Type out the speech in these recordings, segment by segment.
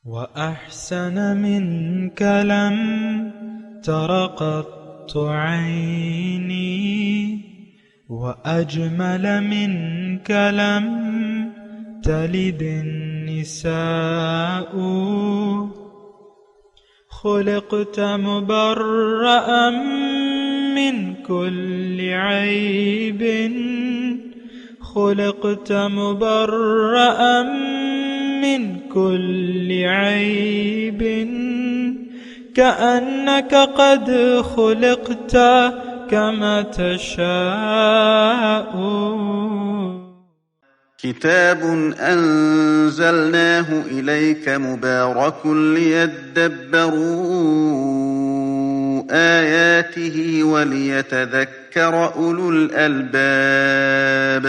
وأحسن منك لم تر قط عيني وأجمل منك لم تلد النساء خلقت مبرأ من كل عيب خلقت مبرأ من كل عيب كأنك قد خلقت كما تشاء. كتاب أنزلناه إليك مبارك ليدبروا آياته وليتذكر أولو الألباب.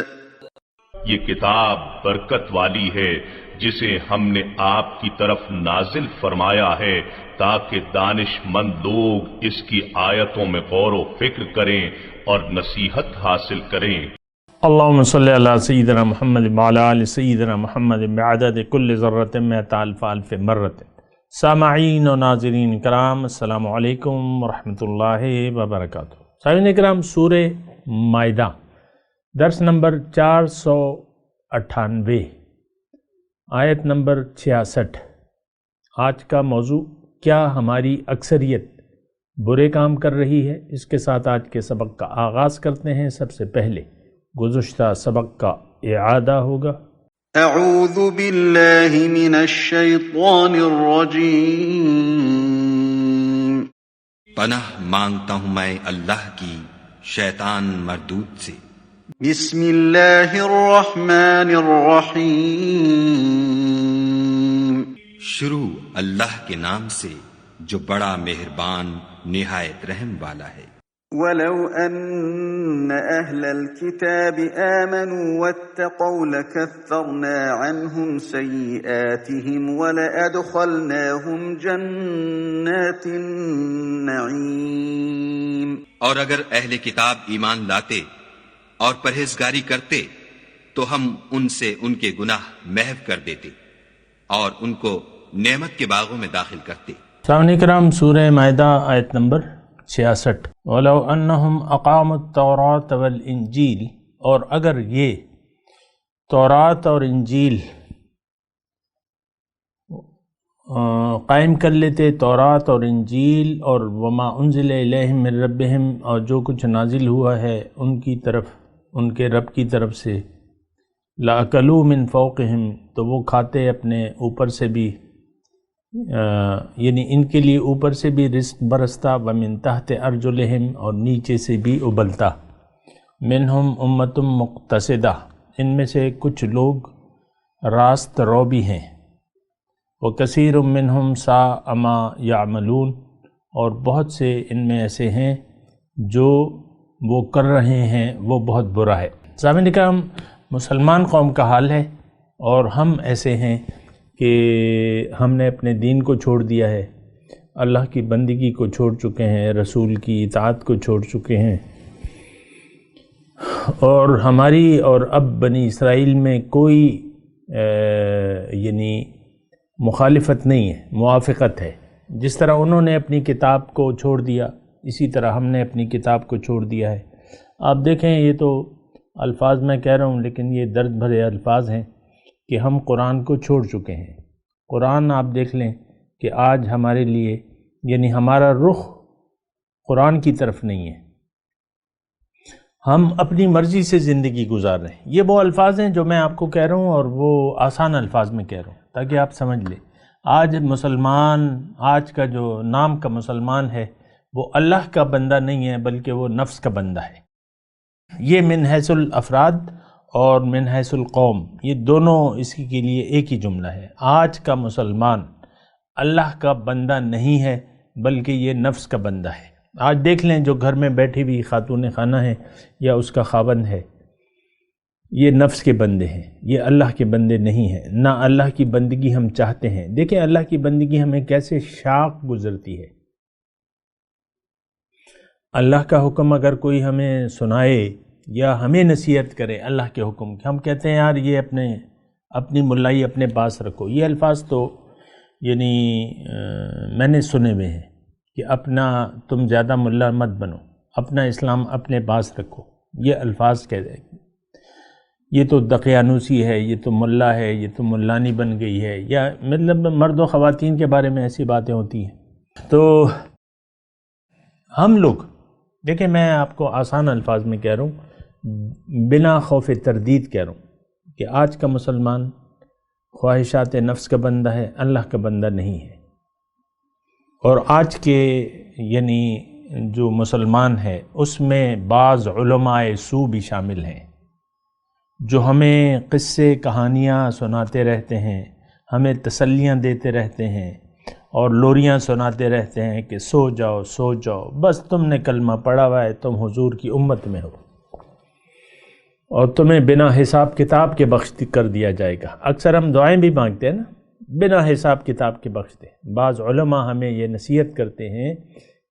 یہ کتاب برکت والی ہے جسے ہم نے آپ کی طرف نازل فرمایا ہے تاکہ دانش مند لوگ اس کی آیتوں میں غور و فکر کریں اور نصیحت حاصل کریں. اللہم صلی علی سیدنا محمد وعلی آل سیدنا محمد بعدد کل ذرۃ مئۃ الف الف مرۃ. سامعین و ناظرین کرام، السلام علیکم ورحمۃ اللہ وبرکاتہ. سامعین کرام، سورہ مائدہ درس نمبر 498 آیت نمبر 66. آج کا موضوع، کیا ہماری اکثریت برے کام کر رہی ہے؟ اس کے ساتھ آج کے سبق کا آغاز کرتے ہیں. سب سے پہلے گزشتہ سبق کا اعادہ ہوگا. اعوذ باللہ من الشیطان الرجیم. پناہ مانگتا ہوں میں اللہ کی شیطان مردود سے. بسم اللہ الرحمن الرحیم. شروع اللہ کے نام سے جو بڑا مہربان نہایت رحم والا ہے. وَلَوْ أَنَّ أَهْلَ الْكِتَابِ آمَنُوا وَاتَّقَوْا لَكَفَّرْنَا عَنْهُمْ سَيِّئَاتِهِمْ وَلَأَدْخَلْنَاهُمْ جَنَّاتِ النَّعِيمِ. اور اگر اہل کتاب ایمان لاتے اور پرہیزگاری کرتے تو ہم ان سے ان کے گناہ محو کر دیتے اور ان کو نعمت کے باغوں میں داخل کرتے. سامعین کرام، سورہ مائدہ آیت نمبر 66. وَلَوْ أَنَّهُمْ أَقَامُوا التَّوْرَاةَ وَالْإِنْجِيلَ، اور اگر یہ تورات اور انجیل قائم کر لیتے، تورات اور انجیل اور وما انزل الیہم من ربہم، اور جو کچھ نازل ہوا ہے ان کی طرف، ان کے رب کی طرف سے، لَأَكَلُوا مِن فَوْقِهِمْ، تو وہ کھاتے اپنے اوپر سے بھی، یعنی ان کے لیے اوپر سے بھی رزق برستا، وَمِن تحت أَرْجُلِهِمْ، اور نیچے سے بھی ابلتا. مِنْهُمْ أُمَّةٌ مُقْتَصِدَةٌ، ان میں سے کچھ لوگ راست رو بھی ہیں. وَكَثِيرٌ مِّنْهُمْ سَاءَ مَا يَعْمَلُونَ، اور بہت سے ان میں ایسے ہیں جو وہ کر رہے ہیں وہ بہت برا ہے. سامعین کرام، مسلمان قوم کا حال ہے، اور ہم ایسے ہیں کہ ہم نے اپنے دین کو چھوڑ دیا ہے، اللہ کی بندگی کو چھوڑ چکے ہیں، رسول کی اطاعت کو چھوڑ چکے ہیں، اور ہماری اور اب بنی اسرائیل میں کوئی یعنی مخالفت نہیں ہے، موافقت ہے. جس طرح انہوں نے اپنی کتاب کو چھوڑ دیا، اسی طرح ہم نے اپنی کتاب کو چھوڑ دیا ہے. آپ دیکھیں، یہ تو الفاظ میں کہہ رہا ہوں لیکن یہ درد بھرے الفاظ ہیں کہ ہم قرآن کو چھوڑ چکے ہیں. قرآن آپ دیکھ لیں کہ آج ہمارے لیے، یعنی ہمارا رخ قرآن کی طرف نہیں ہے، ہم اپنی مرضی سے زندگی گزار رہے ہیں. یہ وہ الفاظ ہیں جو میں آپ کو کہہ رہا ہوں، اور وہ آسان الفاظ میں کہہ رہا ہوں تاکہ آپ سمجھ لیں. آج مسلمان، آج کا جو نام کا مسلمان ہے، وہ اللہ کا بندہ نہیں ہے بلکہ وہ نفس کا بندہ ہے. یہ من حیث الافراد اور من حیث القوم، یہ دونوں اس کے لیے ایک ہی جملہ ہے. آج کا مسلمان اللہ کا بندہ نہیں ہے بلکہ یہ نفس کا بندہ ہے. آج دیکھ لیں جو گھر میں بیٹھی بھی خاتون خانہ ہے یا اس کا خاوند ہے، یہ نفس کے بندے ہیں، یہ اللہ کے بندے نہیں ہیں. نہ اللہ کی بندگی ہم چاہتے ہیں. دیکھیں اللہ کی بندگی ہمیں کیسے شاق گزرتی ہے. اللہ کا حکم اگر کوئی ہمیں سنائے یا ہمیں نصیحت کرے اللہ کے حکم کی، ہم کہتے ہیں یار یہ اپنی ملائی اپنے پاس رکھو. یہ الفاظ تو یعنی میں نے سنے ہوئے ہیں کہ اپنا تم زیادہ ملا مت بنو، اپنا اسلام اپنے پاس رکھو، یہ الفاظ کہہ دیں، یہ تو دقیانوسی ہے، یہ تو ملا ہے، یہ تو ملانی بن گئی ہے، یا مطلب مرد و خواتین کے بارے میں ایسی باتیں ہوتی ہیں۔ تو ہم لوگ دیکھیں، میں آپ کو آسان الفاظ میں کہہ رہا ہوں، بنا خوف تردید کہہ رہا ہوں کہ آج کا مسلمان خواہشات نفس کا بندہ ہے، اللہ کا بندہ نہیں ہے۔ اور آج کے یعنی جو مسلمان ہے اس میں بعض علماء سو بھی شامل ہیں جو ہمیں قصے کہانیاں سناتے رہتے ہیں، ہمیں تسلیاں دیتے رہتے ہیں اور لوریاں سناتے رہتے ہیں کہ سو جاؤ سو جاؤ، بس تم نے کلمہ پڑھا ہوا ہے، تم حضور کی امت میں ہو اور تمہیں بنا حساب کتاب کے بخش کر دیا جائے گا۔ اکثر ہم دعائیں بھی مانگتے ہیں نا، بنا حساب کتاب کے بخش دے۔ بعض علماء ہمیں یہ نصیحت کرتے ہیں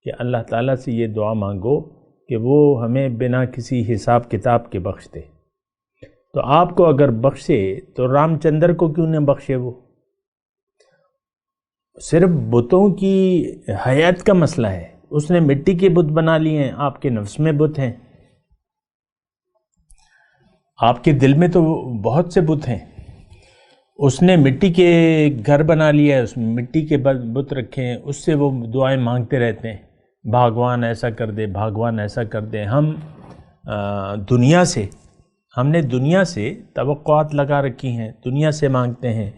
کہ اللہ تعالیٰ سے یہ دعا مانگو کہ وہ ہمیں بنا کسی حساب کتاب کے بخش دے۔ تو آپ کو اگر بخشے تو رام چندر کو کیوں نہ بخشے؟ وہ صرف بتوں کی حیات کا مسئلہ ہے، اس نے مٹی کے بت بنا لیے ہیں، آپ کے نفس میں بت ہیں، آپ کے دل میں تو بہت سے بت ہیں۔ اس نے مٹی کے گھر بنا لیا ہے، اس میں مٹی کے بت رکھے ہیں، اس سے وہ دعائیں مانگتے رہتے ہیں، بھگوان ایسا کر دے، بھگوان ایسا کر دے۔ ہم نے دنیا سے توقعات لگا رکھی ہیں، دنیا سے مانگتے ہیں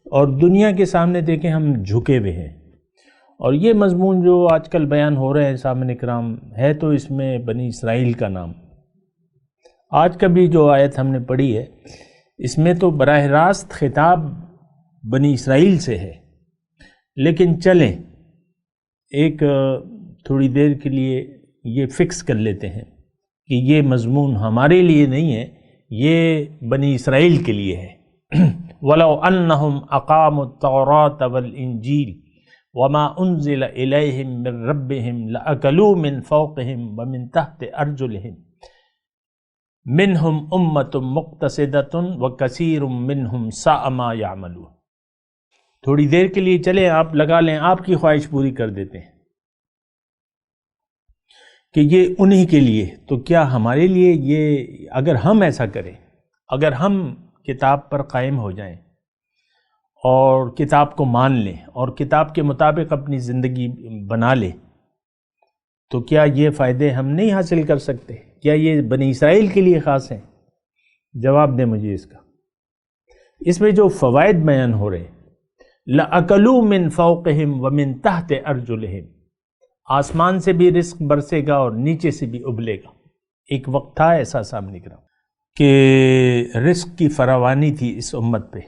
اور دنیا کے سامنے دیکھیں ہم جھکے ہوئے ہیں۔ اور یہ مضمون جو آج کل بیان ہو رہے ہیں سامنے کرام، ہے تو اس میں بنی اسرائیل کا نام۔ آج کا بھی جو آیت ہم نے پڑھی ہے اس میں تو براہ راست خطاب بنی اسرائیل سے ہے، لیکن چلیں ایک تھوڑی دیر کے لیے یہ فکس کر لیتے ہیں کہ یہ مضمون ہمارے لیے نہیں ہے، یہ بنی اسرائیل کے لیے ہے۔ وَلَوْ أَنَّهُمْ أَقَامُوا التَّوْرَاةَ وَالْإِنْجِيلَ وَمَا أُنزِلَ إِلَيْهِمْ مِنْ رَبِّهِمْ لَأَكَلُوا مِنْ فَوْقِهِمْ وَمِنْ تَحْتِ أَرْجُلِهِمْ مِنْهُمْ أُمَّةٌ مُقْتَصِدَةٌ وَكَثِيرٌ مِنْهُمْ سَاءَ مَا يَعْمَلُونَ۔ تھوڑی دیر کے لیے چلیں، آپ لگا لیں، آپ کی خواہش پوری کر دیتے ہیں کہ یہ انہی کے لیے، تو کیا ہمارے لیے یہ اگر ہم ایسا کریں، اگر ہم کتاب پر قائم ہو جائیں اور کتاب کو مان لیں اور کتاب کے مطابق اپنی زندگی بنا لیں، تو کیا یہ فائدے ہم نہیں حاصل کر سکتے؟ کیا یہ بنی اسرائیل کے لیے خاص ہیں؟ جواب دیں مجھے اس کا۔ اس میں جو فوائد بیان ہو رہے ہیں، لَأَكَلُوا مِنْ فَوْقِهِمْ وَمِنْ تَحْتِ أَرْجُلِهِمْ، آسمان سے بھی رزق برسے گا اور نیچے سے بھی ابلے گا۔ ایک وقت تھا ایسا سامنے کرام کہ رزق کی فراوانی تھی اس امت پہ،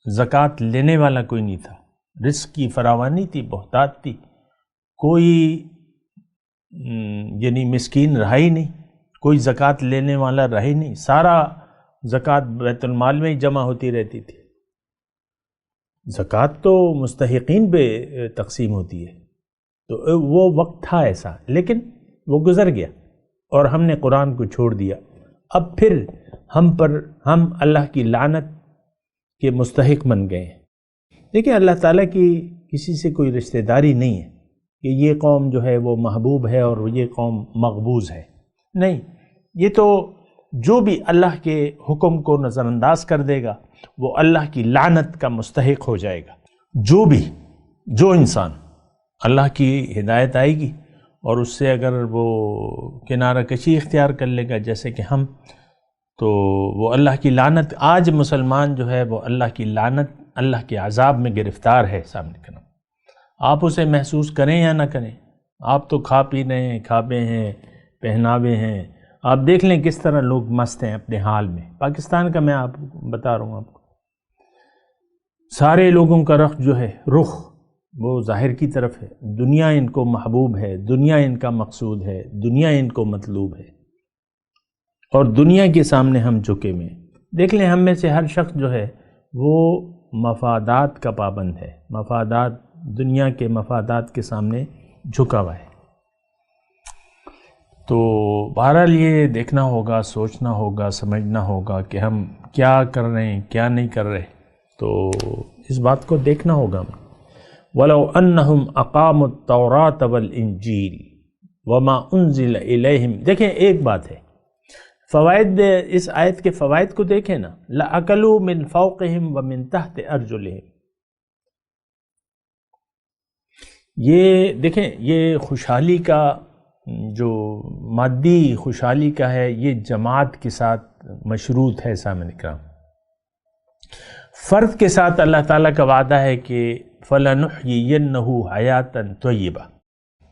زکوٰۃ لینے والا کوئی نہیں تھا، رزق کی فراوانی تھی، بہتات تھی، کوئی یعنی مسکین رہا ہی نہیں، کوئی زکوٰۃ لینے والا رہا ہی نہیں، سارا زکوٰۃ بیت المال میں ہی جمع ہوتی رہتی تھی۔ زکوٰۃ تو مستحقین پہ تقسیم ہوتی ہے، تو وہ وقت تھا ایسا، لیکن وہ گزر گیا اور ہم نے قرآن کو چھوڑ دیا۔ اب پھر ہم اللہ کی لعنت کے مستحق بن گئے ہیں۔ دیکھیں، اللہ تعالیٰ کی کسی سے کوئی رشتہ داری نہیں ہے کہ یہ قوم جو ہے وہ محبوب ہے اور یہ قوم مغبوض ہے، نہیں، یہ تو جو بھی اللہ کے حکم کو نظر انداز کر دے گا وہ اللہ کی لعنت کا مستحق ہو جائے گا۔ جو انسان اللہ کی ہدایت آئے گی اور اس سے اگر وہ کنارہ کشی اختیار کر لے گا جیسے کہ ہم، تو وہ اللہ کی لعنت، آج مسلمان جو ہے وہ اللہ کی لعنت، اللہ کے عذاب میں گرفتار ہے۔ سامنے کرنا، آپ اسے محسوس کریں یا نہ کریں، آپ تو کھا پی رہے ہیں، کھابے ہیں، پہناوے ہیں، آپ دیکھ لیں کس طرح لوگ مست ہیں اپنے حال میں۔ پاکستان کا میں آپ بتا رہا ہوں، آپ کو سارے لوگوں کا رخ جو ہے، رخ وہ ظاہر کی طرف ہے، دنیا ان کو محبوب ہے، دنیا ان کا مقصود ہے، دنیا ان کو مطلوب ہے، اور دنیا کے سامنے ہم جھکے ہوئے ہیں۔ دیکھ لیں، ہم میں سے ہر شخص جو ہے وہ مفادات کا پابند ہے، مفادات، دنیا کے مفادات کے سامنے جھکا ہوا ہے۔ تو بہرحال یہ دیکھنا ہوگا، سوچنا ہوگا، سمجھنا ہوگا کہ ہم کیا کر رہے ہیں، کیا نہیں کر رہے، تو اس بات کو دیکھنا ہوگا ہم۔ وَلَوْ أَنَّهُمْ أَقَامُوا التَّوْرَاةَ وَالْإِنْجِيلَ وَمَا أُنزِلَ إِلَيْهِمْ۔ دیکھیں ایک بات ہے، فوائد اس آیت کے فوائد کو دیکھیں نا، لَأَكَلُوا مِنْ فَوْقِهِمْ وَمِنْ تَحْتِ أَرْجُلِهِمْ۔ یہ دیکھیں، یہ خوشحالی کا جو مادی خوشحالی کا ہے، یہ جماعت کے ساتھ مشروط ہے سامعین کرام۔ فرد کے ساتھ اللہ تعالیٰ کا وعدہ ہے کہ فَلَنُحْيِيَنَّهُ حَيَاتًا طَيِّبَةً۔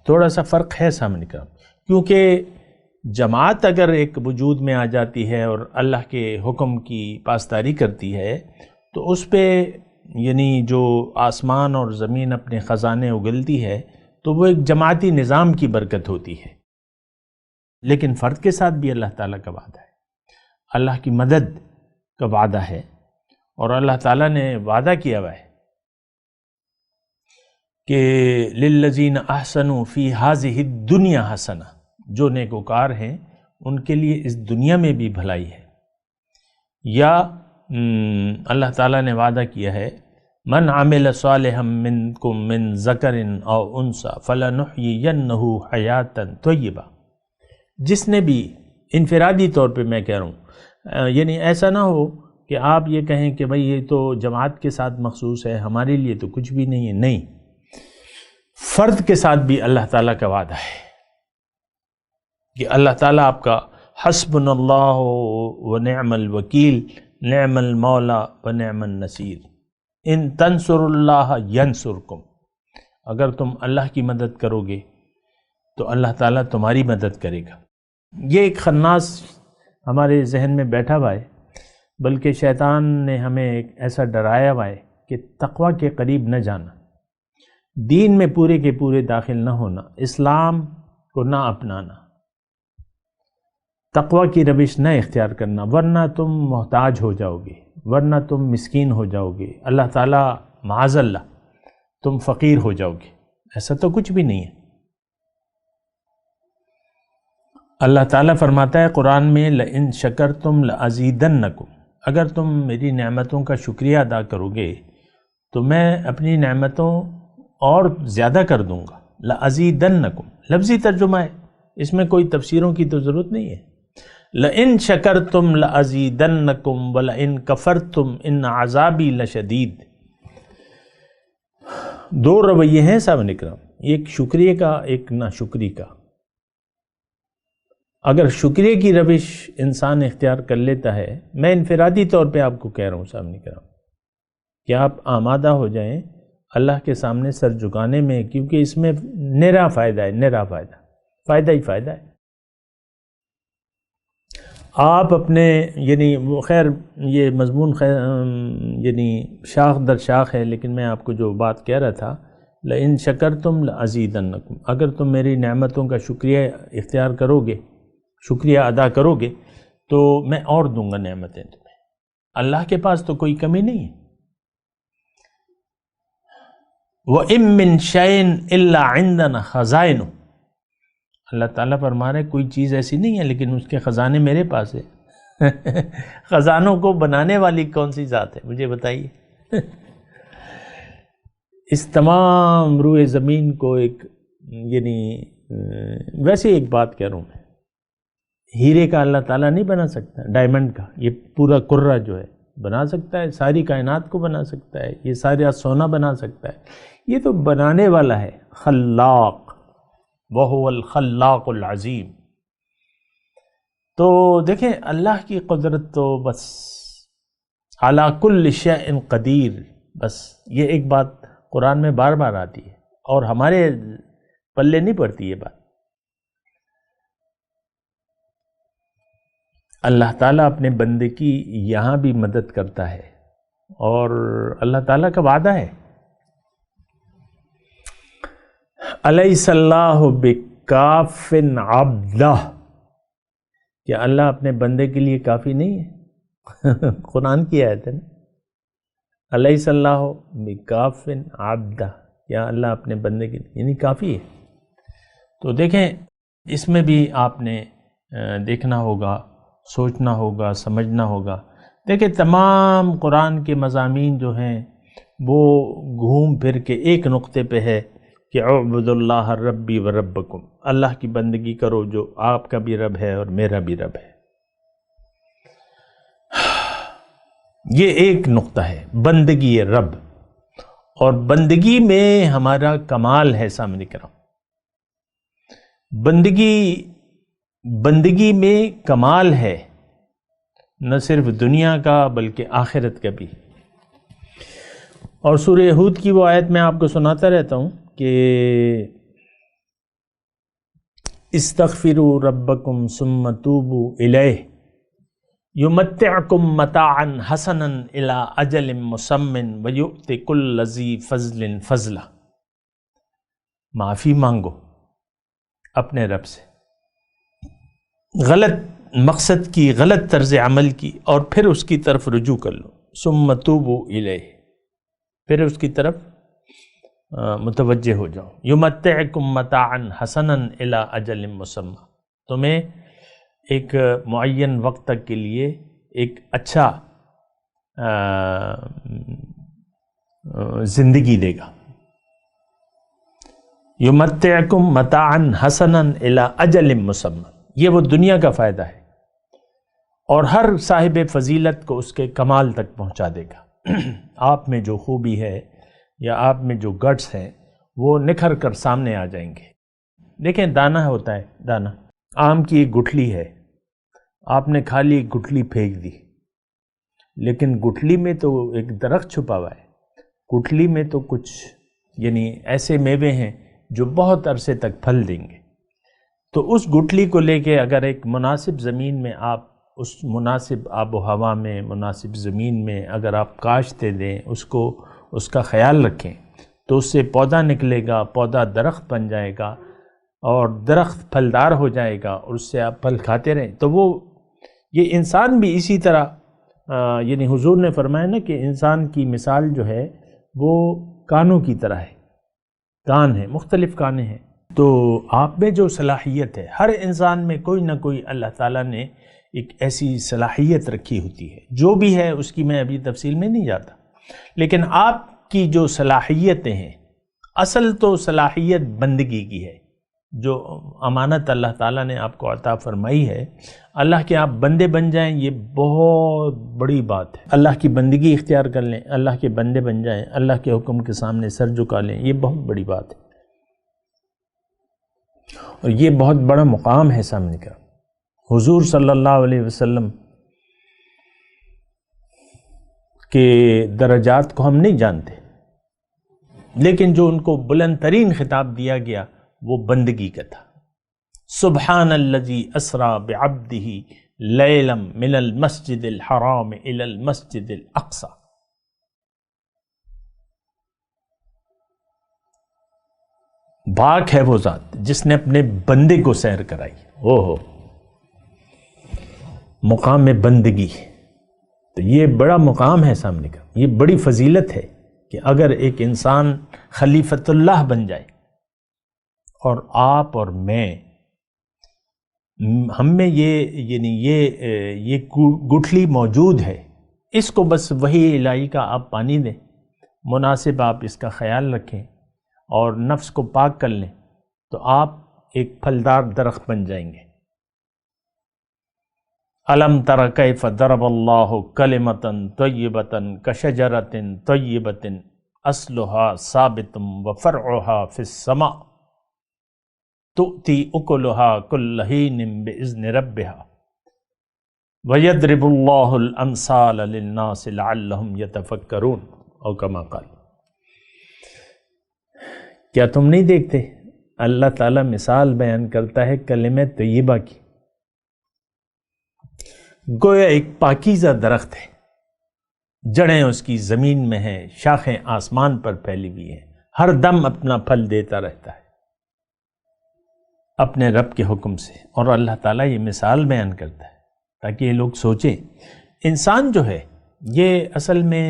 تھوڑا سا فرق ہے سامعین کرام، کیونکہ جماعت اگر ایک وجود میں آ جاتی ہے اور اللہ کے حکم کی پاسداری کرتی ہے تو اس پہ یعنی جو آسمان اور زمین اپنے خزانے اگلتی ہے تو وہ ایک جماعتی نظام کی برکت ہوتی ہے۔ لیکن فرد کے ساتھ بھی اللہ تعالیٰ کا وعدہ ہے، اللہ کی مدد کا وعدہ ہے، اور اللہ تعالیٰ نے وعدہ کیا ہوا ہے کہ للذین احسنوا فی ہذہ الدنیا حسنہ، جو نیکوکار ہیں ان کے لیے اس دنیا میں بھی بھلائی ہے۔ یا اللہ تعالیٰ نے وعدہ کیا ہے من عمل صالحا منکم من ذکر او انثی فلنحیینہ حیاتا طیبہ۔ جس نے بھی انفرادی طور پہ میں کہہ رہا ہوں، یعنی ایسا نہ ہو کہ آپ یہ کہیں کہ بھئی یہ تو جماعت کے ساتھ مخصوص ہے، ہمارے لیے تو کچھ بھی نہیں ہے۔ نہیں، فرد کے ساتھ بھی اللہ تعالیٰ کا وعدہ ہے کہ اللہ تعالیٰ آپ کا حسبنا اللہ و نعم الوکیل نعم المولا و نعم النصیر، ان تنصر اللہ ینصرکم۔ اگر تم اللہ کی مدد کرو گے تو اللہ تعالیٰ تمہاری مدد کرے گا۔ یہ ایک خناس ہمارے ذہن میں بیٹھا ہوا ہے، بلکہ شیطان نے ہمیں ایک ایسا ڈرایا ہوا ہے کہ تقوی کے قریب نہ جانا، دین میں پورے کے پورے داخل نہ ہونا، اسلام کو نہ اپنانا، تقوی کی روش نہ اختیار کرنا، ورنہ تم محتاج ہو جاؤ گے، ورنہ تم مسکین ہو جاؤ گے، اللہ تعالیٰ معاذ اللہ تم فقیر ہو جاؤ گے۔ ایسا تو کچھ بھی نہیں ہے۔ اللہ تعالیٰ فرماتا ہے قرآن میں لَإِن شَكَرْتُمْ لَأَزِيدَنَّكُمْ، اگر تم میری نعمتوں کا شکریہ ادا کرو گے تو میں اپنی نعمتوں اور زیادہ کر دوں گا۔ لَأَزِيدَنَّكُمْ لفظی ترجمہ ہے، اس میں کوئی تفسیروں کی تو ضرورت نہیں ہے۔ لَإِن شَكَرْتُمْ لَأَزِيدَنَّكُمْ وَلَإِن كَفَرْتُمْ إِنَّ عَذَابِي لَشَدِيدٌ۔ دو رویے ہیں سامعین کرام، ایک شکریہ کا، ایک ناشکری کا۔ اگر شکریہ کی روش انسان اختیار کر لیتا ہے، میں انفرادی طور پہ آپ کو کہہ رہا ہوں سامعین کرام کہ آپ آمادہ ہو جائیں اللہ کے سامنے سر جھکانے میں، کیونکہ اس میں نرا فائدہ ہے، نرا فائدہ ہی فائدہ ہے۔ آپ اپنے یعنی وہ خیر یہ مضمون یعنی شاخ در شاخ ہے، لیکن میں آپ کو جو بات کہہ رہا تھا لَإِن شَكَرْتُمْ لَأَزِيدَنَّكُمْ، اگر تم میری نعمتوں کا شکریہ اختیار کرو گے، شکریہ ادا کرو گے تو میں اور دوں گا نعمتیں تمہیں۔ اللہ کے پاس تو کوئی کمی نہیں ہے۔ وَإِن مِّن شَيْءٍ إِلَّا عِندَنَا خَزَائِنُهُ، اللہ تعالیٰ فرما رہے کوئی چیز ایسی نہیں ہے لیکن اس کے خزانے میرے پاس ہے۔ خزانوں کو بنانے والی کون سی ذات ہے مجھے بتائیے؟ اس تمام روئے زمین کو ایک یعنی ویسے ایک بات کہہ رہا ہوں میں، ہیرے کا اللہ تعالیٰ نہیں بنا سکتا، ڈائمنڈ کا یہ پورا کرہ جو ہے بنا سکتا ہے، ساری کائنات کو بنا سکتا ہے، یہ سارا سونا بنا سکتا ہے، یہ تو بنانے والا ہے، خلاق، وَهُوَ الْخَلَّاقُ الْعَظِيمُ۔ تو دیکھیں اللہ کی قدرت تو بس عَلَى كُلِّ شَيْءٍ قدیر، بس یہ ایک بات قرآن میں بار بار آتی ہے اور ہمارے پلے نہیں پڑتی یہ بات۔ اللہ تعالیٰ اپنے بندے کی یہاں بھی مدد کرتا ہے اور اللہ تعالیٰ کا وعدہ ہے الیس اللہ بکاف عبدہ، کیا اللہ اپنے بندے کے لیے کافی نہیں ہے؟ قرآن کی آیت ہے نا، الیس اللہ بکاف عبدہ، کیا اللہ اپنے بندے کے لیے یعنی کافی ہے۔ تو دیکھیں اس میں بھی آپ نے دیکھنا ہوگا، سوچنا ہوگا، سمجھنا ہوگا۔ دیکھیں تمام قرآن کے مضامین جو ہیں وہ گھوم پھر کے ایک نقطے پہ ہے کہ اعبد اللہ ربی و ربکم، اللہ کی بندگی کرو جو آپ کا بھی رب ہے اور میرا بھی رب ہے۔ یہ ایک نقطہ ہے بندگی رب، اور بندگی میں ہمارا کمال ہے سامنے کرام۔ بندگی میں کمال ہے، نہ صرف دنیا کا بلکہ آخرت کا بھی۔ اور سورہ ہود کی وہ آیت میں آپ کو سناتا رہتا ہوں کہ استغفروا ربکم ثم توبوا الیہ یمتعکم متاعا حسنا الی اجل مسمی ویؤتی کل ذی فضل فضلا۔ معافی مانگو اپنے رب سے، غلط مقصد کی، غلط طرز عمل کی، اور پھر اس کی طرف رجوع کر لو۔ ثم توبوا الیہ، پھر اس کی طرف متوجہ ہو جاؤ۔ یمتعکم متاعا حسنا الی اجل مسمی، تمہیں ایک معین وقت تک کے لیے ایک اچھا زندگی دے گا۔ یمتعکم متاعا حسنا الی اجل مسمی، یہ وہ دنیا کا فائدہ ہے، اور ہر صاحب فضیلت کو اس کے کمال تک پہنچا دے گا۔ آپ میں جو خوبی ہے یا آپ میں جو گٹس ہیں وہ نکھر کر سامنے آ جائیں گے۔ دیکھیں دانا ہوتا ہے، دانا آم کی ایک گٹھلی ہے، آپ نے کھا لی، گٹھلی پھینک دی، لیکن گٹھلی میں تو ایک درخت چھپا ہوا ہے، گٹھلی میں تو کچھ یعنی ایسے میوے ہیں جو بہت عرصے تک پھل دیں گے۔ تو اس گٹھلی کو لے کے اگر ایک مناسب زمین میں آپ اس مناسب آب و ہوا میں، مناسب زمین میں اگر آپ کاشتے دیں، اس کا خیال رکھیں، تو اس سے پودا نکلے گا، پودا درخت بن جائے گا، اور درخت پھلدار ہو جائے گا، اور اس سے آپ پھل کھاتے رہیں۔ تو وہ یہ انسان بھی اسی طرح یعنی حضور نے فرمایا نا کہ انسان کی مثال جو ہے وہ کانوں کی طرح ہے، کان ہے، مختلف کانیں ہیں۔ تو آپ میں جو صلاحیت ہے، ہر انسان میں کوئی نہ کوئی اللہ تعالیٰ نے ایک ایسی صلاحیت رکھی ہوتی ہے، جو بھی ہے اس کی میں ابھی تفصیل میں نہیں جاتا، لیکن آپ کی جو صلاحیتیں ہیں، اصل تو صلاحیت بندگی کی ہے، جو امانت اللہ تعالیٰ نے آپ کو عطا فرمائی ہے، اللہ کے آپ بندے بن جائیں، یہ بہت بڑی بات ہے۔ اللہ کی بندگی اختیار کر لیں، اللہ کے بندے بن جائیں، اللہ کے حکم کے سامنے سر جھکا لیں، یہ بہت بڑی بات ہے، اور یہ بہت بڑا مقام ہے سامنے کا۔ حضور صلی اللہ علیہ وسلم کے درجات کو ہم نہیں جانتے، لیکن جو ان کو بلند ترین خطاب دیا گیا وہ بندگی کا تھا۔ سبحان الذی اسری بعبدہ لیلا من المسجد الحرام الی المسجد الاقصی۔ پاک ہے وہ ذات جس نے اپنے بندے کو سیر کرائی۔ مقام بندگی، تو یہ بڑا مقام ہے سامنے کا، یہ بڑی فضیلت ہے کہ اگر ایک انسان خلیفۃ اللہ بن جائے، اور آپ اور میں، ہم میں یہ گٹھلی موجود ہے، اس کو بس وحی الہی کا آپ پانی دیں، مناسب آپ اس کا خیال رکھیں اور نفس کو پاک کر لیں، تو آپ ایک پھلدار درخت بن جائیں گے۔ الم تر کیف ضرب اللہ کلمۃ طیبۃ کشجرۃ طیبۃ اصلها ثابت وفرعها فی السماء تؤتی اکلها کل حین باذن ربها ویضرب اللہ الامثال للناس لعلہم یتفکرون، او کما قال۔ کیا تم نہیں دیکھتے اللہ تعالیٰ مثال بیان کرتا ہے کلمہ طیبہ کی، گویا ایک پاکیزہ درخت ہے، جڑیں اس کی زمین میں ہیں، شاخیں آسمان پر پھیلی ہوئی ہیں، ہر دم اپنا پھل دیتا رہتا ہے اپنے رب کے حکم سے، اور اللہ تعالیٰ یہ مثال بیان کرتا ہے تاکہ یہ لوگ سوچیں۔ انسان جو ہے یہ اصل میں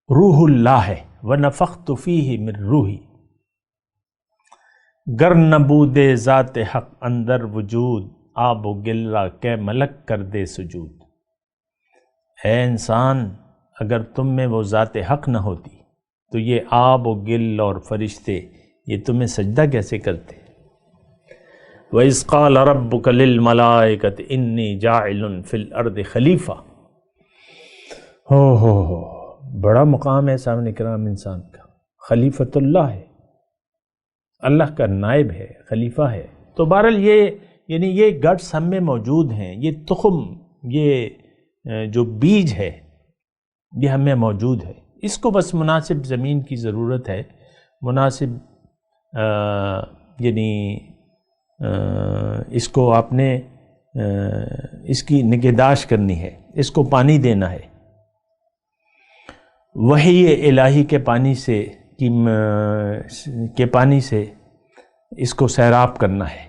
روح اللہ ہے، وَنَفَخْتُ فِيهِ مِن روحی، گر نبود ذات حق اندر وجود، آب و گلہ کے ملک کر دے سجود۔ اے انسان، اگر تم میں وہ ذات حق نہ ہوتی تو یہ آب و گل اور فرشتے یہ تمہیں سجدہ کیسے کرتے؟ وَإِذْ قَالَ رَبُّكَ لِلْمَلَائِكَةِ إِنِّي جَاعِلٌ فِي الْأَرْضِ خلیفہ۔ ہو بڑا مقام ہے سامنے کرام انسان کا، خلیفۃ اللہ ہے، اللہ کا نائب ہے، خلیفہ ہے۔ تو بہرحال یہ گٹس ہم میں موجود ہیں، یہ تخم، یہ جو بیج ہے یہ ہم میں موجود ہے۔ اس کو بس مناسب زمین کی ضرورت ہے، مناسب اس کو آپ نے اس کی نگہداشت کرنی ہے، اس کو پانی دینا ہے، وحی الہی کے پانی سے اس کو سیراب کرنا ہے،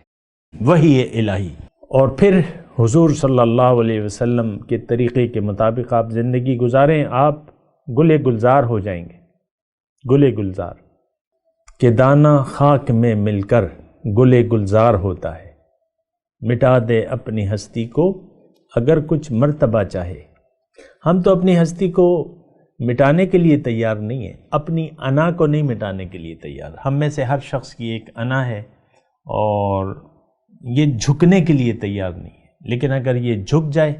وحی الہی۔ اور پھر حضور صلی اللہ علیہ وسلم کے طریقے کے مطابق آپ زندگی گزاریں، آپ گل گلزار ہو جائیں گے، گل گلزار کہ دانہ خاک میں مل کر گل گلزار ہوتا ہے، مٹا دے اپنی ہستی کو اگر کچھ مرتبہ چاہے۔ ہم تو اپنی ہستی کو مٹانے کے لیے تیار نہیں ہیں، اپنی انا کو نہیں مٹانے کے لیے تیار۔ ہم میں سے ہر شخص کی ایک انا ہے اور یہ جھکنے کے لیے تیار نہیں ہے، لیکن اگر یہ جھک جائے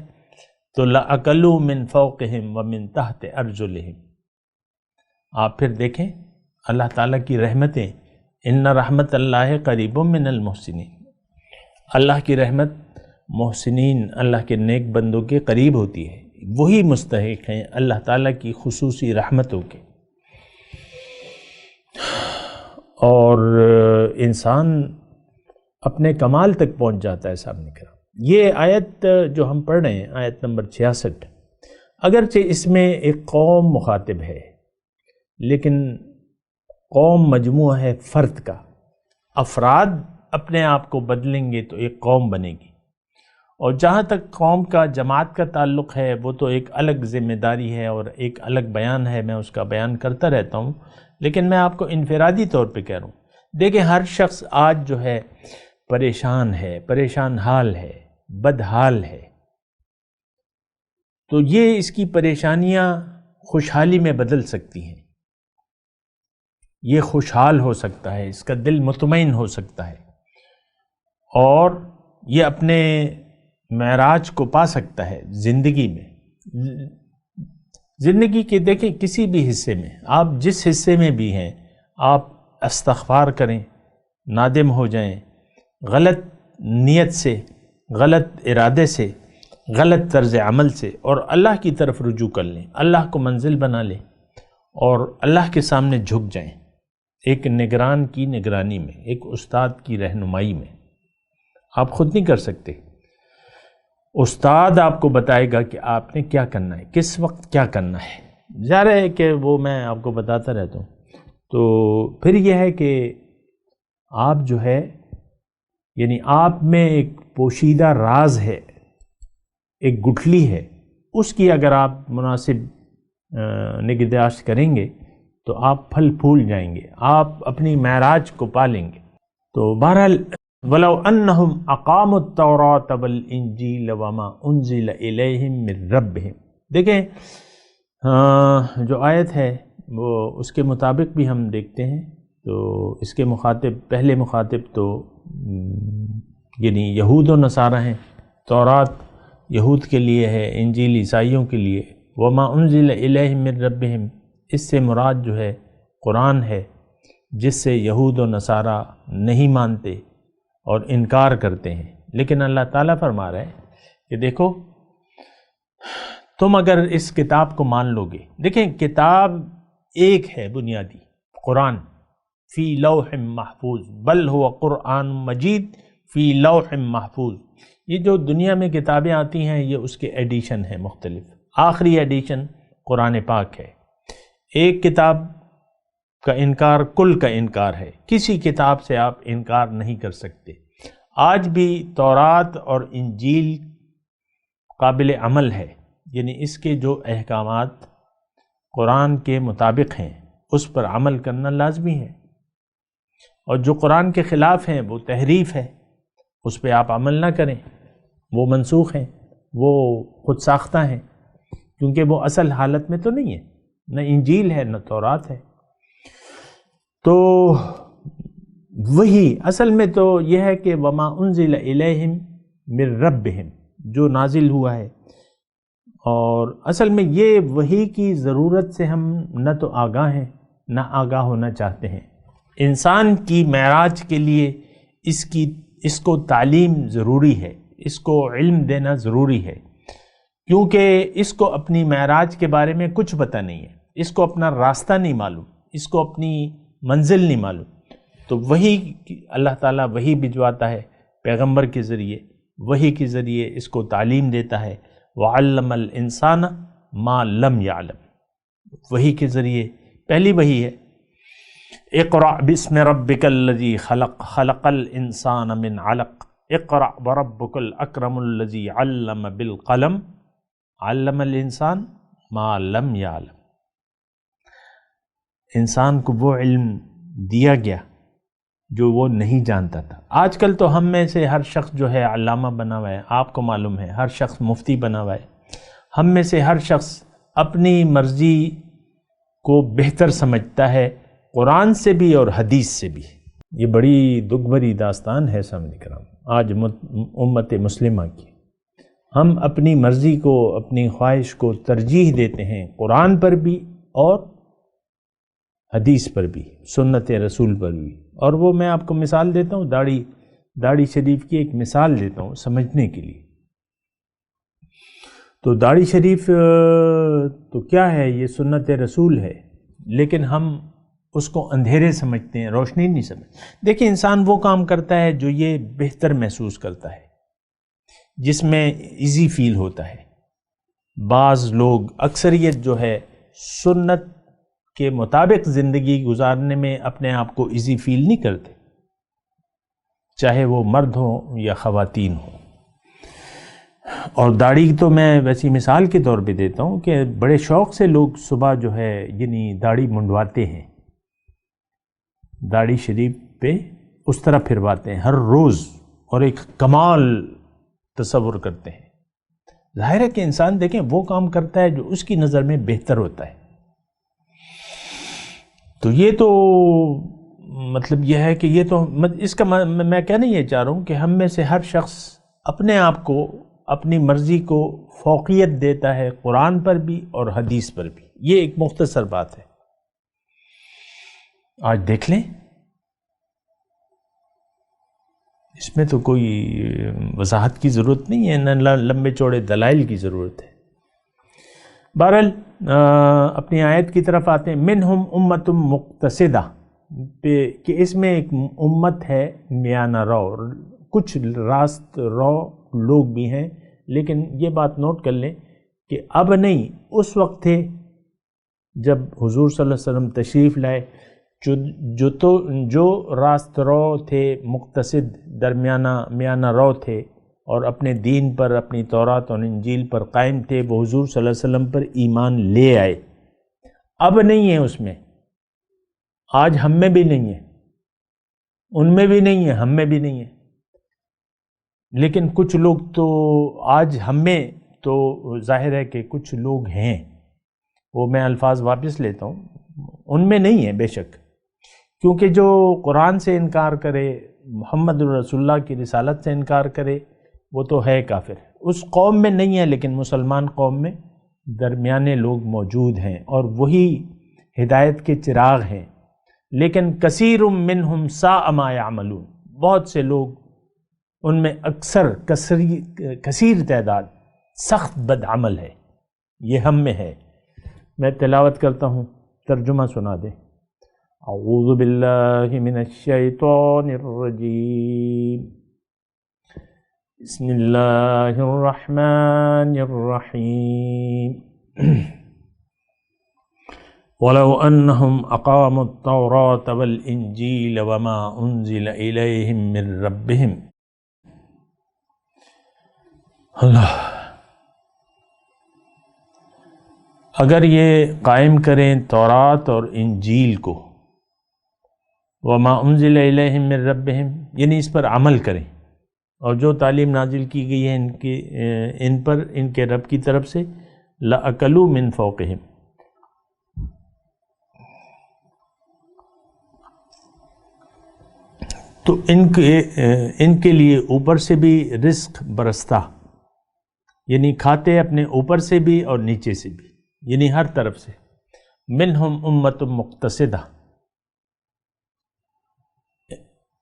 تو لَأَكَلُوا مِن فَوْقِهِمْ وَمِن تَحْتِ أَرْجُلِهِمْ۔ آپ پھر دیکھیں اللہ تعالیٰ کی رحمتیں، ان رحمت اللہ قریب من المحسنین، اللہ کی رحمت محسنین، اللہ کے نیک بندوں کے قریب ہوتی ہے، وہی مستحق ہیں اللہ تعالیٰ کی خصوصی رحمتوں کے۔ اور انسان اپنے کمال تک پہنچ جاتا ہے سامنے کرام۔ یہ آیت جو ہم پڑھ رہے ہیں، آیت نمبر 66، اگرچہ اس میں ایک قوم مخاطب ہے، لیکن قوم مجموعہ ہے فرد کا۔ افراد اپنے آپ کو بدلیں گے تو ایک قوم بنے گی، اور جہاں تک قوم کا، جماعت کا تعلق ہے، وہ تو ایک الگ ذمہ داری ہے اور ایک الگ بیان ہے، میں اس کا بیان کرتا رہتا ہوں، لیکن میں آپ کو انفرادی طور پہ کہہ رہا ہوں۔ دیکھیں ہر شخص آج جو ہے پریشان ہے، پریشان حال ہے، بدحال ہے، تو یہ اس کی پریشانیاں خوشحالی میں بدل سکتی ہیں، یہ خوشحال ہو سکتا ہے، اس کا دل مطمئن ہو سکتا ہے، اور یہ اپنے معراج کو پا سکتا ہے زندگی میں۔ زندگی کے دیکھیں کسی بھی حصے میں، آپ جس حصے میں بھی ہیں، آپ استغفار کریں، نادم ہو جائیں، غلط نیت سے، غلط ارادے سے، غلط طرز عمل سے، اور اللہ کی طرف رجوع کر لیں، اللہ کو منزل بنا لیں اور اللہ کے سامنے جھک جائیں، ایک نگران کی نگرانی میں، ایک استاد کی رہنمائی میں۔ آپ خود نہیں کر سکتے، استاد آپ کو بتائے گا کہ آپ نے کیا کرنا ہے، کس وقت کیا کرنا ہے۔ ظاہر ہے کہ وہ میں آپ کو بتاتا رہتا ہوں۔ تو پھر یہ ہے کہ آپ جو ہے، یعنی آپ میں ایک پوشیدہ راز ہے، ایک گٹھلی ہے، اس کی اگر آپ مناسب نگہداشت کریں گے تو آپ پھل پھول جائیں گے، آپ اپنی معراج کو پالیں گے۔ تو بہرحال وَلَوْ أَنَّهُمْ أَقَامُوا التَّوْرَاةَ وَالْإِنْجِيلَ وَمَا أُنزِلَ إِلَيْهِمْ مِنْ رَبِّهِمْ۔ دیکھیں جو آیت ہے وہ اس کے مطابق بھی ہم دیکھتے ہیں، تو اس کے مخاطب، پہلے مخاطب تو یعنی یہود و نصارہ ہیں، تورات یہود کے لیے ہے، انجیل عیسائیوں کے لیے۔ وما انزل الیہم من ربہم، اس سے مراد جو ہے قرآن ہے، جس سے یہود و نصارہ نہیں مانتے اور انکار کرتے ہیں۔ لیکن اللہ تعالیٰ فرما رہا ہے کہ دیکھو تم اگر اس کتاب کو مان لو گے، دیکھیں کتاب ایک ہے بنیادی، قرآن، فی لوح محفوظ، بل ہوا قرآن مجید فی لوح محفوظ۔ یہ جو دنیا میں کتابیں آتی ہیں یہ اس کے ایڈیشن ہیں مختلف، آخری ایڈیشن قرآن پاک ہے۔ ایک کتاب کا انکار کل کا انکار ہے، کسی کتاب سے آپ انکار نہیں کر سکتے۔ آج بھی تورات اور انجیل قابل عمل ہے، یعنی اس کے جو احکامات قرآن کے مطابق ہیں اس پر عمل کرنا لازمی ہے، اور جو قرآن کے خلاف ہیں وہ تحریف ہے، اس پہ آپ عمل نہ کریں، وہ منسوخ ہیں، وہ خود ساختہ ہیں۔ کیونکہ وہ اصل حالت میں تو نہیں ہے، نہ انجیل ہے نہ تورات ہے۔ تو وہی اصل میں تو یہ ہے کہ وما انزل الیہم من ربہم، جو نازل ہوا ہے، اور اصل میں یہ وحی کی ضرورت سے ہم نہ تو آگاہ ہیں نہ آگاہ ہونا چاہتے ہیں۔ انسان کی معراج کے لیے اس کو تعلیم ضروری ہے، اس کو علم دینا ضروری ہے، کیونکہ اس کو اپنی معراج کے بارے میں کچھ پتہ نہیں ہے، اس کو اپنا راستہ نہیں معلوم، اس کو اپنی منزل نہیں معلوم۔ تو وہی اللہ تعالیٰ وہی بھجواتا ہے پیغمبر کے ذریعے، وہی کے ذریعے اس کو تعلیم دیتا ہے۔ وَعَلَّمَ الْإِنسَانَ مَا لَمْ يَعْلَمْ، وہی کے ذریعے پہلی وہی ہے۔ اقرأ بسم ربک الذی خلق، خلق الانسان من علق، اقرأ وربک الاکرم الذی علم بالقلم، علم الانسان ما لم يعلم۔ انسان کو وہ علم دیا گیا جو وہ نہیں جانتا تھا۔ آج کل تو ہم میں سے ہر شخص جو ہے علامہ بنا ہوا ہے، آپ کو معلوم ہے، ہر شخص مفتی بنا ہوا ہے، ہم میں سے ہر شخص اپنی مرضی کو بہتر سمجھتا ہے، قرآن سے بھی اور حدیث سے بھی۔ یہ بڑی دکھ بھری داستان ہے سامنے کرام آج امت مسلمہ کی۔ ہم اپنی مرضی کو، اپنی خواہش کو ترجیح دیتے ہیں قرآن پر بھی اور حدیث پر بھی، سنت رسول پر بھی۔ اور وہ میں آپ کو مثال دیتا ہوں، داڑھی شریف کی ایک مثال دیتا ہوں سمجھنے کے لیے۔ تو داڑھی شریف تو کیا ہے؟ یہ سنت رسول ہے، لیکن ہم اس کو اندھیرے سمجھتے ہیں، روشنی نہیں سمجھتے۔ دیکھیں، انسان وہ کام کرتا ہے جو یہ بہتر محسوس کرتا ہے، جس میں ایزی فیل ہوتا ہے۔ بعض لوگ، اکثریت جو ہے، سنت کے مطابق زندگی گزارنے میں اپنے آپ کو ایزی فیل نہیں کرتے، چاہے وہ مرد ہوں یا خواتین ہوں۔ اور داڑھی تو میں ویسی مثال کے طور پہ دیتا ہوں کہ بڑے شوق سے لوگ صبح جو ہے یعنی داڑھی منڈواتے ہیں، داڑھی شریف پہ اس طرح پھرواتے ہیں ہر روز، اور ایک کمال تصور کرتے ہیں۔ ظاہر ہے کہ انسان دیکھیں وہ کام کرتا ہے جو اس کی نظر میں بہتر ہوتا ہے۔ تو یہ تو مطلب یہ ہے کہ یہ تو اس کا میں کہنا یہ چاہ رہا ہوں کہ ہم میں سے ہر شخص اپنے آپ کو، اپنی مرضی کو فوقیت دیتا ہے قرآن پر بھی اور حدیث پر بھی۔ یہ ایک مختصر بات ہے، آج دیکھ لیں، اس میں تو کوئی وضاحت کی ضرورت نہیں ہے، نہ لمبے چوڑے دلائل کی ضرورت ہے۔ بہرحال اپنی آیت کی طرف آتے ہیں۔ منہم امت مقتصدہ، کہ اس میں ایک امت ہے میانہ رو، کچھ راست رو لوگ بھی ہیں، لیکن یہ بات نوٹ کر لیں کہ اب نہیں، اس وقت تھے جب حضور صلی اللہ علیہ وسلم تشریف لائے، جو راست رو تھے، مقتصد، میانہ رو تھے، اور اپنے دین پر، اپنی تورات اور انجیل پر قائم تھے، وہ حضور صلی اللہ علیہ وسلم پر ایمان لے آئے۔ اب نہیں ہے اس میں، آج ہم میں بھی نہیں ہے، ان میں بھی نہیں ہے، ہم میں بھی نہیں ہے۔ لیکن کچھ لوگ تو آج ہم میں تو ظاہر ہے کہ کچھ لوگ ہیں، وہ میں الفاظ واپس لیتا ہوں، ان میں نہیں ہے بے شک، کیونکہ جو قرآن سے انکار کرے، محمد رسول اللہ کی رسالت سے انکار کرے، وہ تو ہے کافر۔ اس قوم میں نہیں ہے، لیکن مسلمان قوم میں درمیانے لوگ موجود ہیں، اور وہی ہدایت کے چراغ ہیں۔ لیکن کثیر منہم ساء ما یعملون، بہت سے لوگ، ان میں اکثر کثیر تعداد سخت بد عمل ہے، یہ ہم میں ہے۔ میں تلاوت کرتا ہوں، ترجمہ سنا دیں۔ اعوذ باللہ من الشیطان الرجیم، بسم اللہ الرحمن الرحیم۔ وَلَوْ أَنَّهُمْ أَقَامُوا التَّوْرَاةَ وَالْإِنْجِيلَ وَمَا أُنزِلَ إِلَيْهِمْ مِنْ رَبِّهِمْ۔ اللہ، اگر یہ قائم کریں تورات اور انجیل کو، وَمَا أُنزِلَ إِلَيْهِمْ مِنْ رَبِّهِمْ، یعنی اس پر عمل کریں، اور جو تعلیم نازل کی گئی ہے ان پر، ان کے رب کی طرف سے، لَأَكَلُوا مِن فَوْقِهِمْ، تو ان کے لیے اوپر سے بھی رزق برستا، یعنی کھاتے اپنے اوپر سے بھی اور نیچے سے بھی، یعنی ہر طرف سے۔ منہم امت مقتصدہ،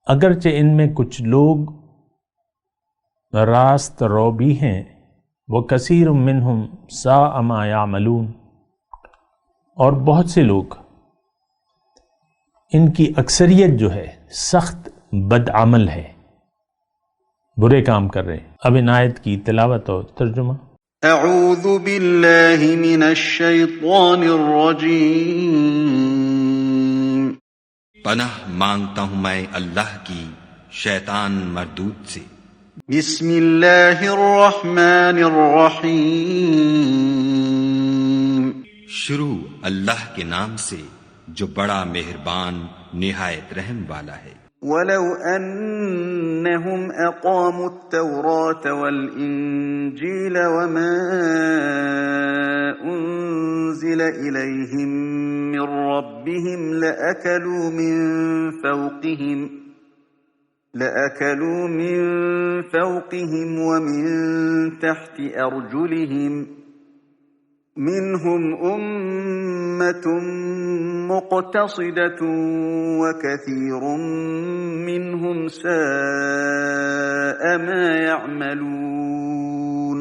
اگرچہ ان میں کچھ لوگ راست رو بھی ہیں، وہ کثیر منہم ساء ما یعملون، اور بہت سے لوگ، ان کی اکثریت جو ہے سخت بدعمل ہے، برے کام کر رہے ہیں۔ اب ان آیت کی تلاوت اور ترجمہ۔ اعوذ باللہ من الشیطان الرجیم، پناہ مانگتا ہوں میں اللہ کی شیطان مردود سے۔ بسم اللہ الرحمن الرحیم، شروع اللہ کے نام سے جو بڑا مہربان نہایت رحم والا ہے۔ وَلَوْ أَنَّهُمْ أَقَامُوا التَّوْرَاةَ وَالْإِنْجِيلَ وَمَا أُنْزِلَ إِلَيْهِمْ مِنْ رَبِّهِمْ لَأَكَلُوا مِنْ فَوْقِهِمْ وَمِنْ تَحْتِ أَرْجُلِهِمْ، مِنْهُمْ أُمَّةٌ مُقْتَصِدَةٌ وَكَثِيرٌ مِّنْهُمْ سَاءَ مَا يَعْمَلُونَ۔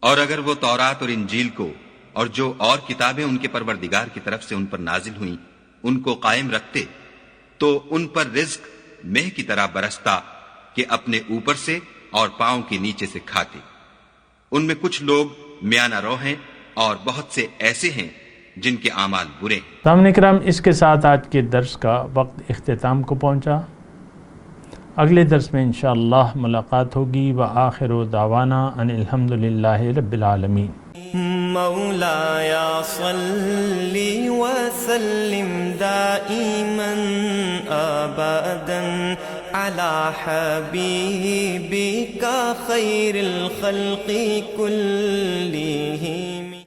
اور اگر وہ تورات اور انجیل کو اور جو اور کتابیں ان کے پروردگار کی طرف سے ان پر نازل ہوئیں ان کو قائم رکھتے تو ان پر رزق مہ کی طرح برستا کہ اپنے اوپر سے اور پاؤں کے نیچے سے کھاتے۔ ان میں کچھ لوگ میانہ رو ہیں اور بہت سے ایسے ہیں جن کے اعمال برے ہیں۔ سامعین کرام، اس کے ساتھ آج کے درس کا وقت اختتام کو پہنچا۔ اگلے درس میں انشاءاللہ ملاقات ہوگی۔ وآخر دعوانا ان الحمدللہ رب العالمین۔ مولایا صلی وسلم دائما ابدا علی حبیبک خیر الخلق کلہم۔